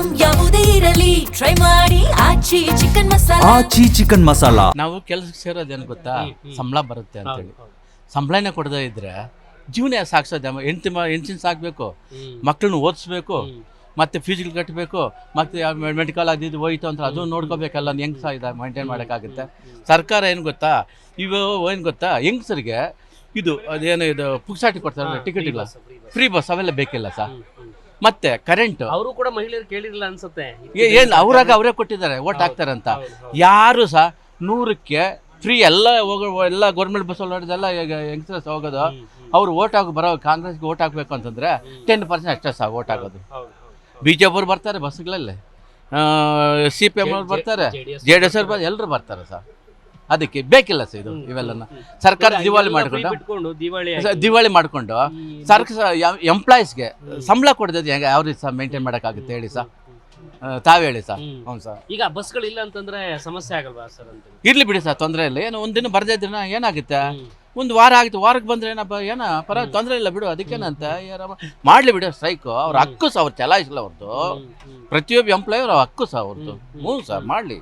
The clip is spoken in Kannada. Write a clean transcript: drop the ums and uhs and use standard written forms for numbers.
ಐಟಂ ಯಾವುದೇ ಇರಲಿ ಟ್ರೈ ಮಾಡಿ ಆಚಿ ಚಿಕನ್ ಮಸಾಲಾ. ಆಚಿ ಚಿಕನ್ ಮಸಾಲಾ. ನಾವು ಕೆಲಸಕ್ಕೆ ಸೇರೋದೇನು ಗೊತ್ತಾ, ಸಂಬಳ ಬರುತ್ತೆ ಅಂತೇಳಿ. ಸಂಬಳನೇ ಕೊಡದೇ ಇದ್ರೆ ಜೀವನ ಸಾಗಿಸೋದು. ಹೆಂಡ್ತಿನ ಸಾಕಬೇಕು, ಮಕ್ಕಳನ್ನ ಓದಿಸ್ಬೇಕು, ಮತ್ತು ಫೀಸ್ಗಳು ಕಟ್ಟಬೇಕು, ಮತ್ತು ಮೆಡಿಕಲ್ ಆಗಿದ್ದು ಹೋಯ್ತು ಅಂತ ಅದು ನೋಡ್ಕೋಬೇಕಲ್ಲ. ಹೆಂಗೆ ಇದು ಮೈಂಟೈನ್ ಮಾಡೋಕ್ಕಾಗುತ್ತೆ? ಸರ್ಕಾರ ಏನು ಗೊತ್ತಾ, ಏನು ಗೊತ್ತಾ, ಹೆಂಗಸರಿಗೆ ಅದೇನು ಪುಕ್ಸಾಟಿ ಕೊಡ್ತಾರೆ ಟಿಕೆಟ್ಗಳು, ಫ್ರೀ ಬಸ್ ಅವೆಲ್ಲ ಬೇಕಿಲ್ಲ ಸರ್. ಮತ್ತೆ ಕರೆಂಟ್ ಅವರು ಕೂಡ ಮಹಿಳೆಯರು ಕೇಳಿರಲಿಲ್ಲ ಅನ್ಸುತ್ತೆ. ಏನು ಅವರೇ ಕೊಟ್ಟಿದ್ದಾರೆ ಓಟ್ ಹಾಕ್ತಾರೆ ಅಂತ. ಯಾರು ಸಹ 100ಕ್ಕೆ ಫ್ರೀ ಎಲ್ಲ ಎಲ್ಲ ಗೌರ್ಮೆಂಟ್ ಬಸ್ ಹೊಡೆದೆಲ್ಲ ಯಂಗ್ಸ್ಟರ್ಸ್ ಹೋಗೋದು. ಅವ್ರು ಬರೋ ಕಾಂಗ್ರೆಸ್ಗೆ ಓಟ್ ಹಾಕಬೇಕು ಅಂತಂದರೆ 10% ಅಷ್ಟೇ ಸಹ ಓಟ್ ಹಾಕೋದು. BJP ಅವ್ರು ಬರ್ತಾರೆ ಬಸ್ಗಳಲ್ಲಿ, CPM ಅವ್ರು ಬರ್ತಾರೆ, JDS ಅವ್ರು ಎಲ್ಲರೂ ಬರ್ತಾರೆ ಸರ್. ಅದಕ್ಕೆ ಬೇಕಿಲ್ಲ ಸರ್ ಇವೆಲ್ಲ. ಸರ್ಕಾರ ದಿವಾಳಿ ಮಾಡಿಕೊಂಡು ಸರ್ಕಾರ ಎಂಪ್ಲಾಯೀಸ್ಗೆ ಸಂಬಳ ಕೊಡೋದು ಹೆಂಗೆ ಯಾವ ರೀತಿ ಸಹ ಮೇಂಟೈನ್ ಮಾಡೋಕ್ಕಾಗುತ್ತೆ ಹೇಳಿ ಸರ್? ತಾವು ಹೇಳಿ ಸರ್. ಹ್ಞೂ ಸರ್. ಈಗ ಬಸ್ಗಳಿಲ್ಲ ಅಂತಂದ್ರೆ ಸಮಸ್ಯೆ ಆಗಲ್ವಾ ಸರ್ ಅಂತ? ಇರ್ಲಿ ಬಿಡಿ ಸರ್, ತೊಂದರೆ ಇಲ್ಲ. ಏನು ಒಂದಿನ ಬರ್ದೇ ಇದ್ರೆ ಏನಾಗುತ್ತೆ, ಒಂದು ವಾರ ಆಗಿತ್ತು, ವಾರಕ್ಕೆ ಬಂದ್ರೆ ಏನೋ ತೊಂದರೆ ಇಲ್ಲ ಬಿಡು, ಅದಕ್ಕೇನಂತ ಮಾಡಲಿ ಬಿಡು ಸ್ಟ್ರೈಕು. ಅವ್ರ ಹಕ್ಕು ಸಹ ಅವ್ರು ಚಲಾಯಿಸಲ್ಲ, ಅವ್ರದ್ದು ಪ್ರತಿಯೊಬ್ಬ ಎಂಪ್ಲಾಯ್ ಅವ್ರ ಹಕ್ಕು ಸಹ ಅವ್ರದ್ದು. ಹ್ಞೂ ಸರ್, ಮಾಡಲಿ.